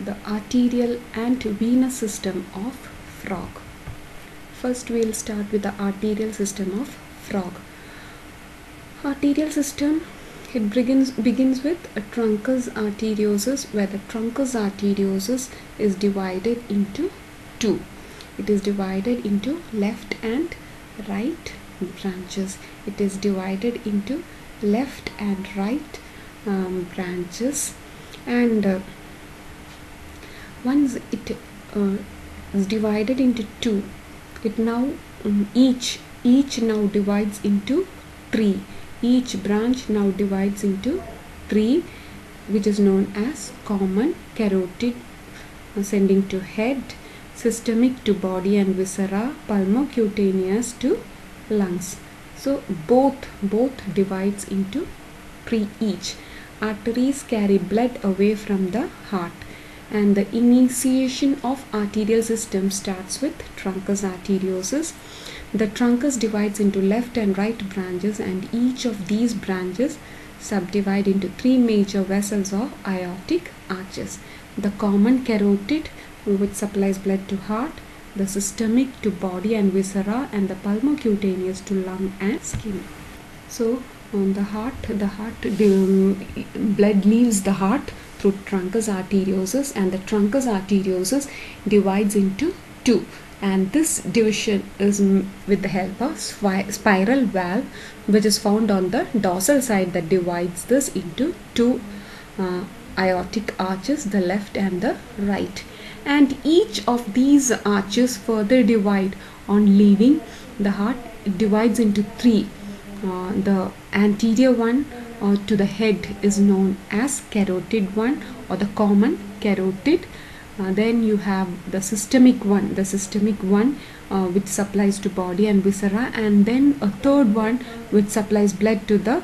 the arterial and venous system of frog. First we will start with the arterial system of frog. Arterial system, it begins with a truncus arteriosus, where the truncus arteriosus is divided into two. It is divided into left and right branches. It is divided into left and right branches, and once it is divided into two, it now each now divides into three. Each branch now divides into three, which is known as common carotid, ascending to head, systemic to body and viscera, pulmocutaneous to lungs. So both divides into three each. Arteries carry blood away from the heart, and the initiation of arterial system starts with truncus arteriosus. The truncus divides into left and right branches, and each of these branches subdivide into three major vessels or aortic arches. The common carotid, which supplies blood to heart, the systemic to body and viscera, and the pulmocutaneous to lung and skin. So on the heart, blood leaves the heart through truncus arteriosus, and the truncus arteriosus divides into two, and this division is with the help of spiral valve, which is found on the dorsal side, that divides this into two aortic arches, the left and the right. And each of these arches further divide on leaving the heart. It divides into three. The anterior one to the head is known as carotid one, or the common carotid. Then you have the systemic one, which supplies to body and viscera, and then a third one which supplies blood to the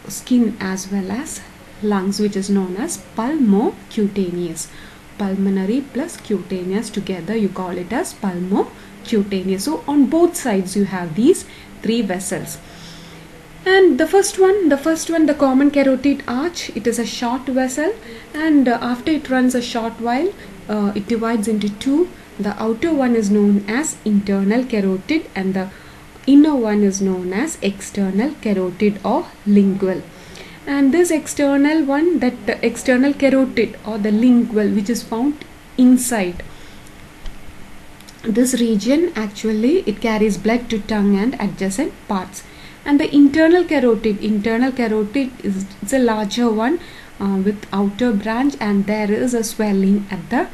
skin as well as lungs, which is known as pulmocutaneous. Pulmonary plus cutaneous together, you call it as pulmocutaneous. So on both sides you have these three vessels. And the first one, the common carotid arch, it is a short vessel, and after it runs a short while, it divides into two. The outer one is known as internal carotid, and the inner one is known as external carotid or lingual. And this external one, that the external carotid or the lingual, which is found inside this region, actually it carries blood to tongue and adjacent parts. And the internal carotid is a larger one with outer branch, and there is a swelling at the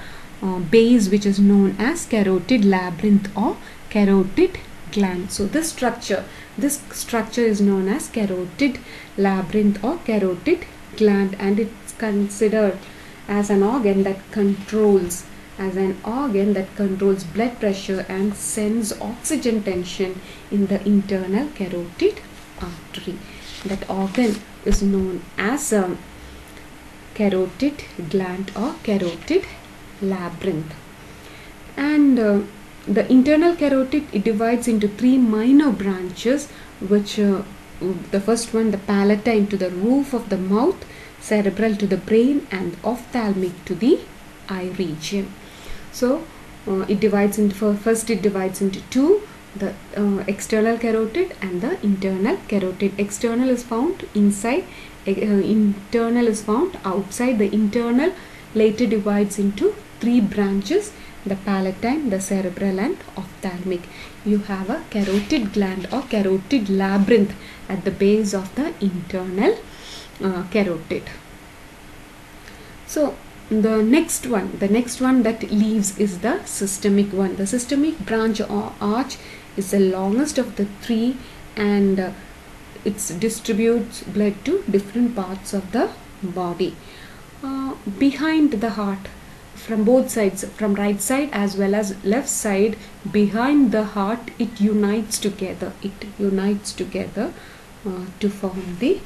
base, which is known as carotid labyrinth or carotid gland. So this structure is known as carotid labyrinth or carotid gland, and it's considered as an organ that controls blood pressure and sends oxygen tension in the internal carotid artery. That organ is known as a carotid gland or carotid labyrinth. And the internal carotid, it divides into three minor branches, which the first one, the palatine to the roof of the mouth, cerebral to the brain, and ophthalmic to the eye region. So it divides into two, the external carotid and the internal carotid. External is found inside, internal is found outside. The internal later divides into three branches: the palatine, the cerebral, and ophthalmic. You have a carotid gland or carotid labyrinth at the base of the internal carotid. So the next one that leaves is the systemic one. The systemic branch or arch is the longest of the three, and it distributes blood to different parts of the body. Behind the heart, from both sides, from right side as well as left side, behind the heart, it unites together to form the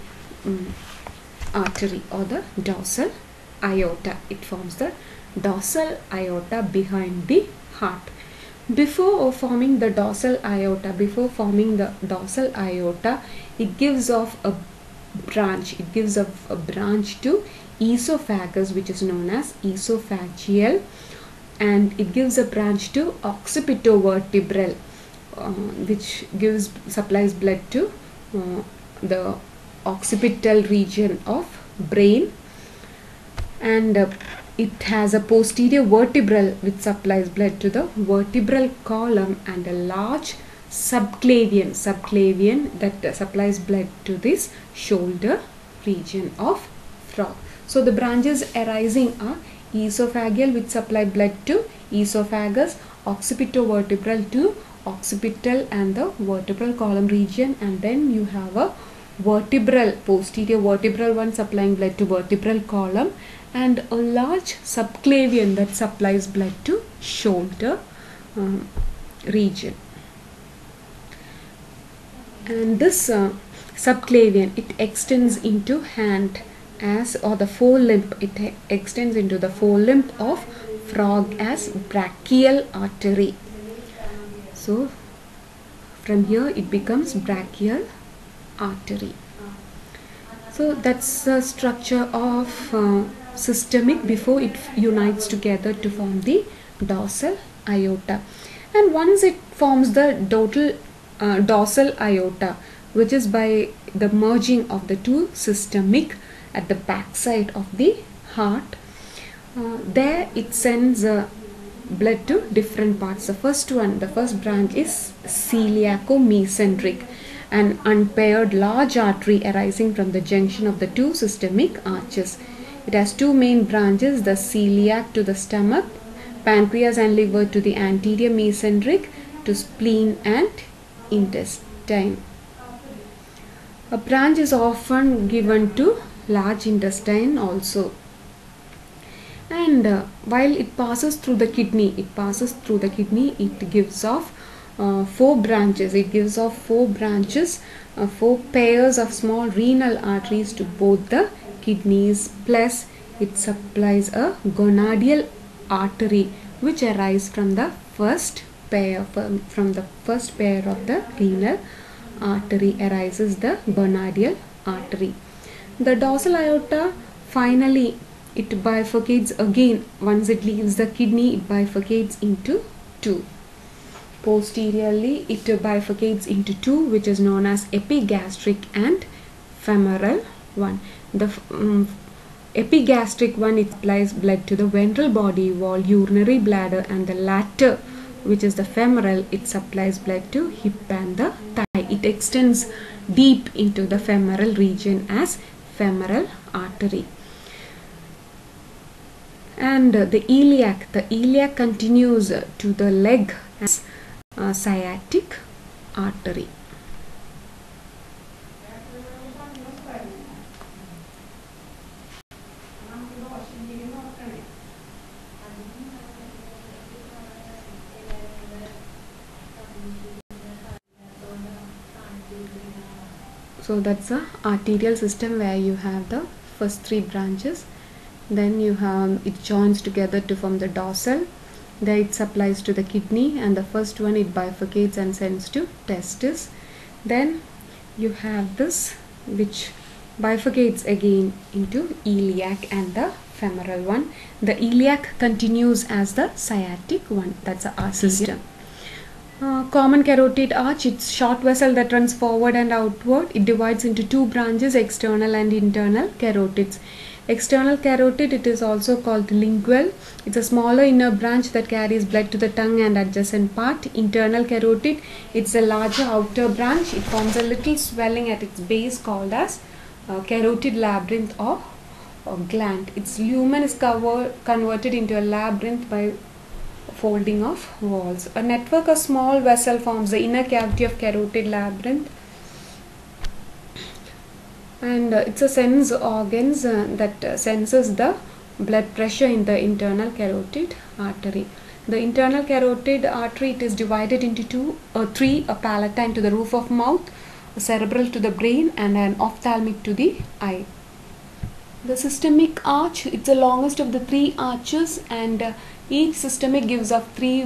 artery or the dorsal aorta. It forms the dorsal aorta behind the heart. Before forming the dorsal aorta, it gives off a branch. To esophagus, which is known as esophageal, and it gives a branch to occipitovertebral, which supplies blood to the occipital region of brain, and it has a posterior vertebral which supplies blood to the vertebral column, and a large subclavian that supplies blood to this shoulder region of frog. So the branches arising are esophageal, which supply blood to esophagus, occipitovertebral to occipital and the vertebral column region, and then you have a posterior vertebral one supplying blood to vertebral column, and a large subclavian that supplies blood to shoulder region. And this subclavian, it extends into hand or the forelimb. It extends into the forelimb of frog as brachial artery. So from here it becomes brachial artery. So that's the structure of systemic before it unites together to form the dorsal aorta. And once it forms the dorsal aorta, which is by the merging of the two systemic at the back side of the heart, there it sends blood to different parts. The first branch is celiaco-mesenteric, an unpaired large artery arising from the junction of the two systemic arches. It has two main branches, the celiac to the stomach, pancreas and liver to the anterior mesenteric, to spleen and intestine. A branch is often given to large intestine also. And while it passes through the kidney, it gives off 4 branches. It gives off 4 branches, 4 pairs of small renal arteries to both the kidneys, plus it supplies a gonadial artery which arises from the first pair of the renal artery arises the gonadial artery. The dorsal aorta, finally it bifurcates again. Once it leaves the kidney, it bifurcates into 2. Posteriorly it bifurcates into 2, which is known as epigastric and femoral one. The epigastric one, it supplies blood to the ventral body wall, urinary bladder, and the latter, which is the femoral, it supplies blood to hip and the thigh. It extends deep into the femoral region as femoral artery. And the iliac continues to the leg as sciatic artery. So that's the arterial system, where you have the first 3 branches. Then you have it joins together to form the dorsal. There it supplies to the kidney, and the first one it bifurcates and sends to testis. Then you have this which bifurcates again into iliac and the femoral one. The iliac continues as the sciatic one. That's the arch system. Common carotid arch, it's short vessel that runs forward and outward. It divides into 2 branches, external and internal carotids. External carotid, it is also called lingual. It's a smaller inner branch that carries blood to the tongue and adjacent part. Internal carotid, it's a larger outer branch. It forms a little swelling at its base called as carotid labyrinth or gland. Its lumen is converted into a labyrinth by folding of walls. A network of small vessel forms the inner cavity of carotid labyrinth, and it's a sense organs that senses the blood pressure in the internal carotid artery. The internal carotid artery, it is divided into 3: a palatine to the roof of mouth, a cerebral to the brain, and an ophthalmic to the eye. The systemic arch, it's the longest of the 3 arches, and each systemic gives off 3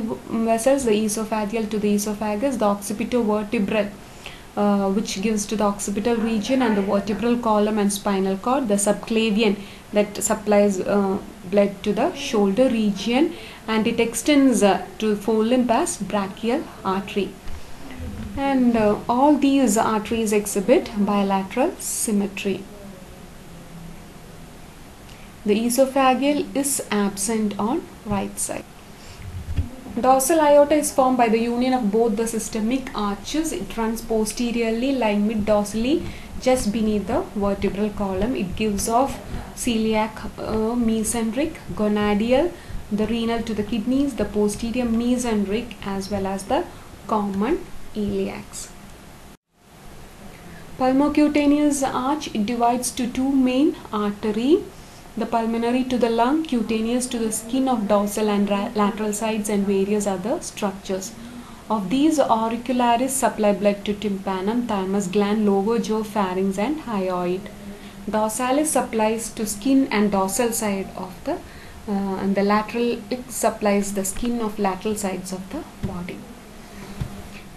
vessels: the esophageal to the esophagus, the occipitovertebral which gives to the occipital region and the vertebral column and spinal cord, the subclavian that supplies blood to the shoulder region, and it extends to forelimb as brachial artery. And all these arteries exhibit bilateral symmetry. The esophageal is absent on right side. Dorsal aorta is formed by the union of both the systemic arches. It runs posteriorly, lying mid-dorsally, just beneath the vertebral column. It gives off celiac, mesenteric, gonadial, the renal to the kidneys, the posterior mesenteric, as well as the common iliacs. Pulmocutaneous arch, it divides to two main arteries. The pulmonary to the lung, cutaneous to the skin of dorsal and lateral sides, and various other structures. Of these, auricularis supply blood to tympanum, thymus gland, lower jaw, pharynx and hyoid. Dorsalis supplies to skin and dorsal side of the and the lateral supplies the skin of lateral sides of the body.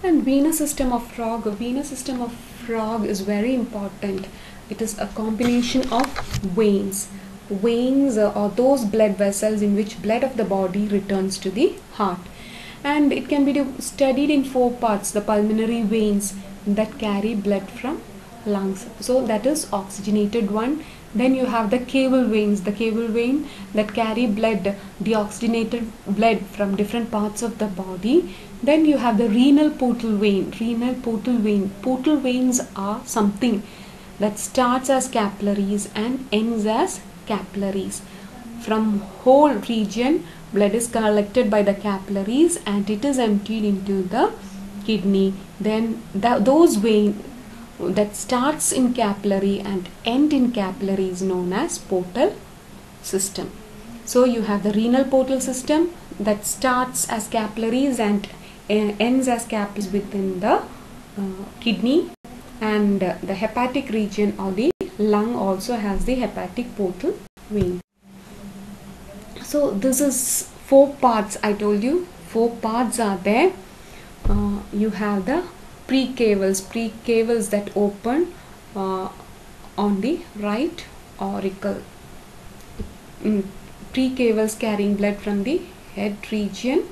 And venous system of frog. Venous system of frog is very important. It is a combination of veins. Veins are those blood vessels in which blood of the body returns to the heart, and it can be studied in four parts. The pulmonary veins that carry blood from lungs, so that is oxygenated one. Then you have the cable veins, the cable vein that carry blood, deoxygenated blood from different parts of the body. Then you have the renal portal vein. Portal veins are something that starts as capillaries and ends as capillaries. From whole region, blood is collected by the capillaries and it is emptied into the kidney. Then those veins that starts in capillary and end in capillary is known as portal system. So you have the renal portal system that starts as capillaries and ends as capillaries within the kidney, and the hepatic region or the lung also has the hepatic portal vein. So this is four parts. I told you four parts are there. You have the precavals that open on the right auricle. Precavals carrying blood from the head region.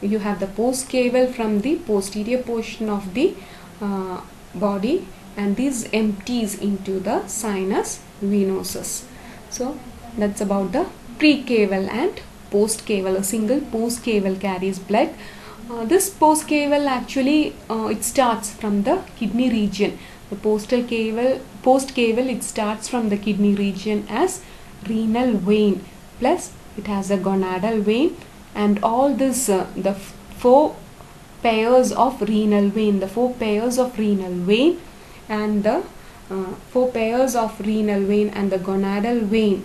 You have the postcaval from the posterior portion of the body, and this empties into the sinus venosus. So that's about the precaval and postcaval. A single postcaval carries blood. This postcaval actually it starts from the kidney region. The postcaval it starts from the kidney region as renal vein, plus it has a gonadal vein, and all this the four pairs of renal vein, and the four pairs of renal vein and the gonadal vein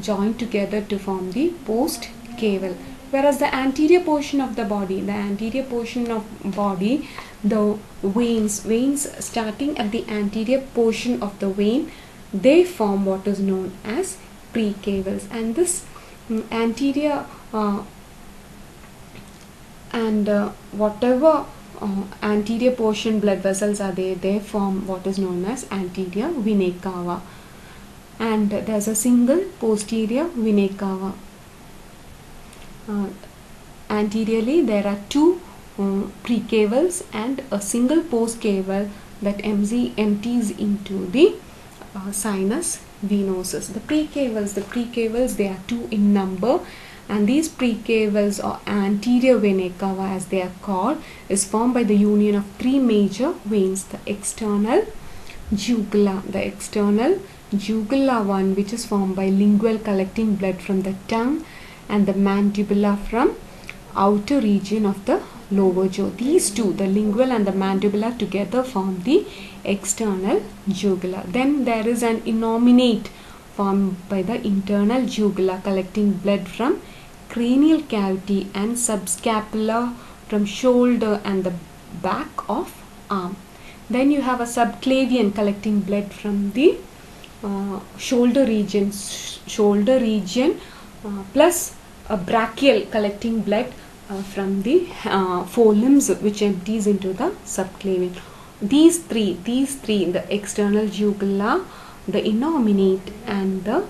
join together to form the postcaval. Whereas the anterior portion of the body, the veins starting at the anterior portion of the vein, they form what is known as precavals. And this anterior whatever anterior portion blood vessels are there, they form what is known as anterior vena cava, and there's a single posterior vena cava. Anteriorly there are two precavals and a single postcaval that empties into the sinus venosus. The precavals they are two in number, and these precavals or anterior vena cava as they are called is formed by the union of three major veins: the external jugula one, which is formed by lingual collecting blood from the tongue, and the mandibular from outer region of the lower jaw. These two, the lingual and the mandibular, together form the external jugula. Then there is an innominate formed by the internal jugula collecting blood from cranial cavity and subscapular from shoulder and the back of arm. Then you have a subclavian collecting blood from the shoulder region plus a brachial collecting blood from the forelimbs, which empties into the subclavian. These three, the external jugula, the innominate and the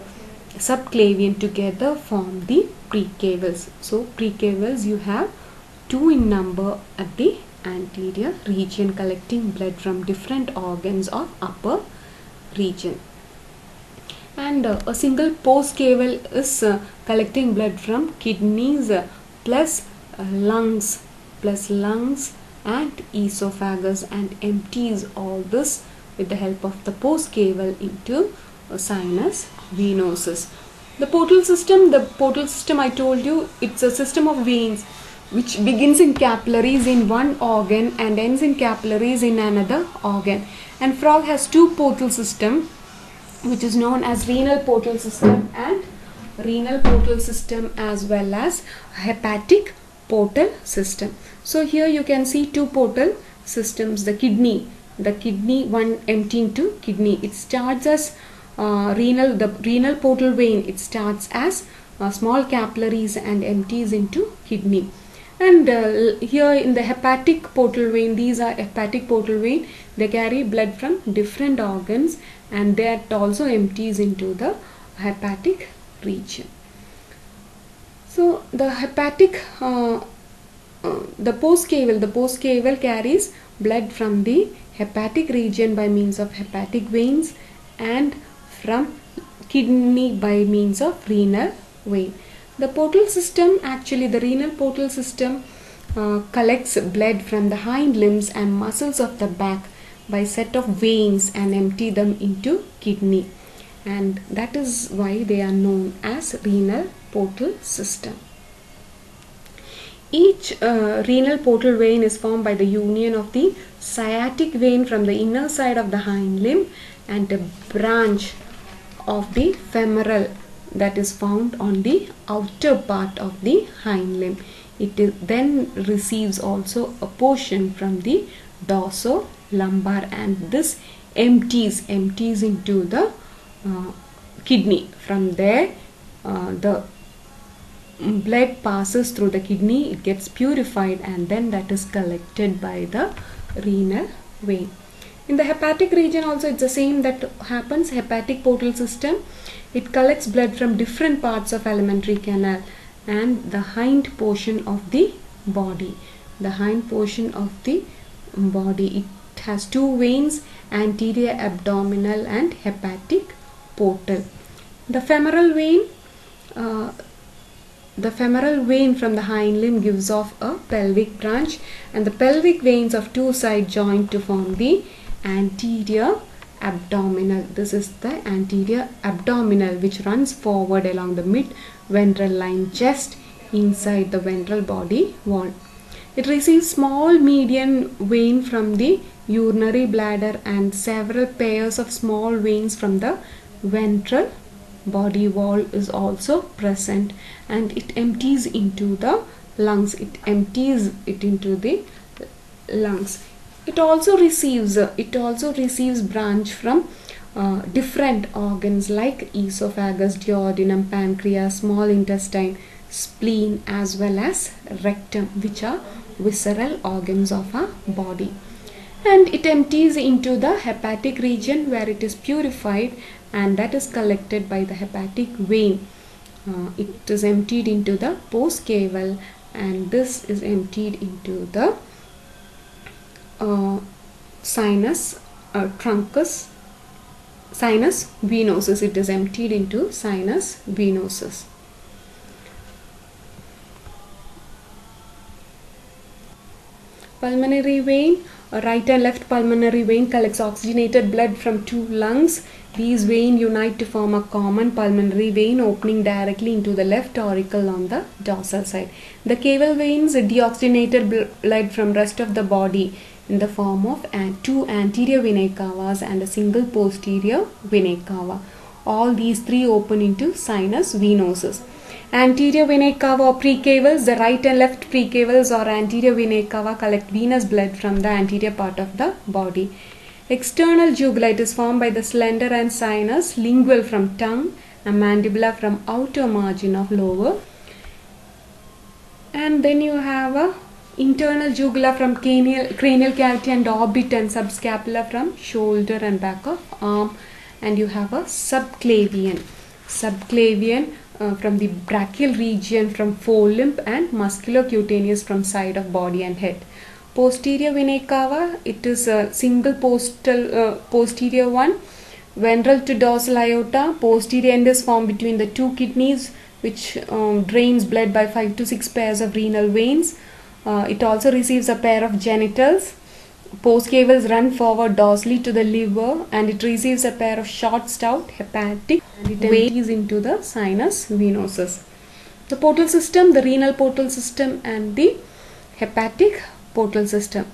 subclavian together form the precavals. So precavals you have 2 in number at the anterior region, collecting blood from different organs of upper region. And a single postcaval is collecting blood from kidneys plus lungs and esophagus, and empties all this with the help of the postcaval into sinus venosus. The portal system I told you, it's a system of veins which begins in capillaries in one organ and ends in capillaries in another organ. And frog has 2 portal system, which is known as renal portal system and renal portal system, as well as hepatic portal system. So here you can see 2 portal systems. The kidney one emptying to kidney, it starts as the renal portal vein, it starts as small capillaries and empties into kidney. And here in the hepatic portal vein, these are hepatic portal vein, they carry blood from different organs and that also empties into the hepatic region. So the hepatic the postcaval carries blood from the hepatic region by means of hepatic veins and from kidney by means of renal vein. The portal system, actually the renal portal system collects blood from the hind limbs and muscles of the back by set of veins and empty them into kidney, and that is why they are known as renal portal system. Each renal portal vein is formed by the union of the sciatic vein from the inner side of the hind limb and a branch of the femoral that is found on the outer part of the hind limb. It then receives also a portion from the dorso-lumbar, and this empties into the kidney. From there the blood passes through the kidney, it gets purified, and then that is collected by the renal vein. In the hepatic region also it's the same that happens. Hepatic portal system, it collects blood from different parts of alimentary canal and the hind portion of the body. The hind portion of the body, it has 2 veins, anterior abdominal and hepatic portal. The femoral vein from the hind limb gives off a pelvic branch, and the pelvic veins of 2 sides join to form the anterior abdominal. This is the anterior abdominal, which runs forward along the mid-ventral line just inside the ventral body wall. It receives small median vein from the urinary bladder and several pairs of small veins from the ventral body wall is also present, and it empties into the lungs. It empties it into the lungs. It also receives branch from different organs like esophagus, duodenum, pancreas, small intestine, spleen, as well as rectum, which are visceral organs of our body. And it empties into the hepatic region where it is purified, and that is collected by the hepatic vein. It is emptied into the postcaval, and this is emptied into the sinus venosus. It is emptied into sinus venosus. Pulmonary vein, right and left pulmonary vein collects oxygenated blood from 2 lungs. These veins unite to form a common pulmonary vein opening directly into the left auricle on the dorsal side. The caval veins deoxygenated blood from rest of the body in the form of 2 anterior venae cavas and a single posterior venae cava. All these 3 open into sinus venosus. Anterior venae cava or precavals, the right and left precavals or anterior venae cava collect venous blood from the anterior part of the body. External jugula, it is formed by the slender and sinus, lingual from tongue, and mandibular from outer margin of lower. And then you have a internal jugula from cranial cavity and orbit, and subscapular from shoulder and back of arm, and you have a subclavian. subclavian from the brachial region from forelimb, and musculocutaneous from side of body and head. Posterior vena cava, it is a single posterior one. Ventral to dorsal aorta, posterior end is formed between the two kidneys, which drains blood by 5 to 6 pairs of renal veins. It also receives a pair of genitals. Post cables run forward dorsally to the liver, and it receives a pair of short stout hepatic, and it empties into the sinus venosus. The portal system, the renal portal system and the hepatic portal system.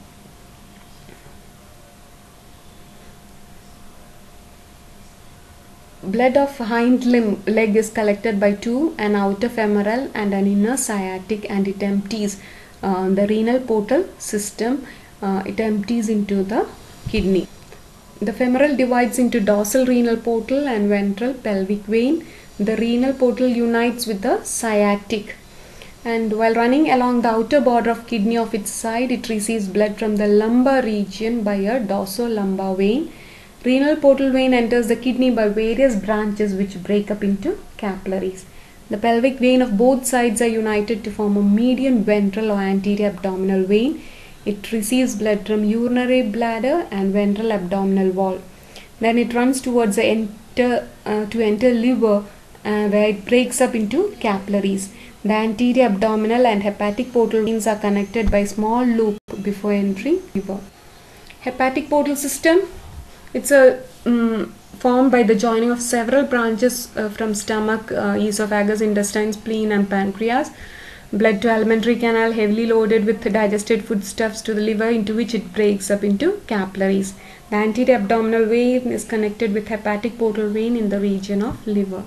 Blood of hind leg is collected by two, an outer femoral and an inner sciatic, and it empties the renal portal system. It empties into the kidney. The femoral divides into dorsal renal portal and ventral pelvic vein. The renal portal unites with the sciatic, and while running along the outer border of kidney of its side, it receives blood from the lumbar region by a dorsolumbar vein. Renal portal vein enters the kidney by various branches which break up into capillaries. The pelvic vein of both sides are united to form a median ventral or anterior abdominal vein. It receives blood from urinary bladder and ventral abdominal wall. Then it runs towards the enter liver, where it breaks up into capillaries. The anterior abdominal and hepatic portal veins are connected by small loop before entering liver. Hepatic portal system, it's formed by the joining of several branches from stomach, esophagus, intestine, spleen and pancreas. Blood to alimentary canal heavily loaded with digested foodstuffs to the liver, into which it breaks up into capillaries. The anterior abdominal vein is connected with hepatic portal vein in the region of liver.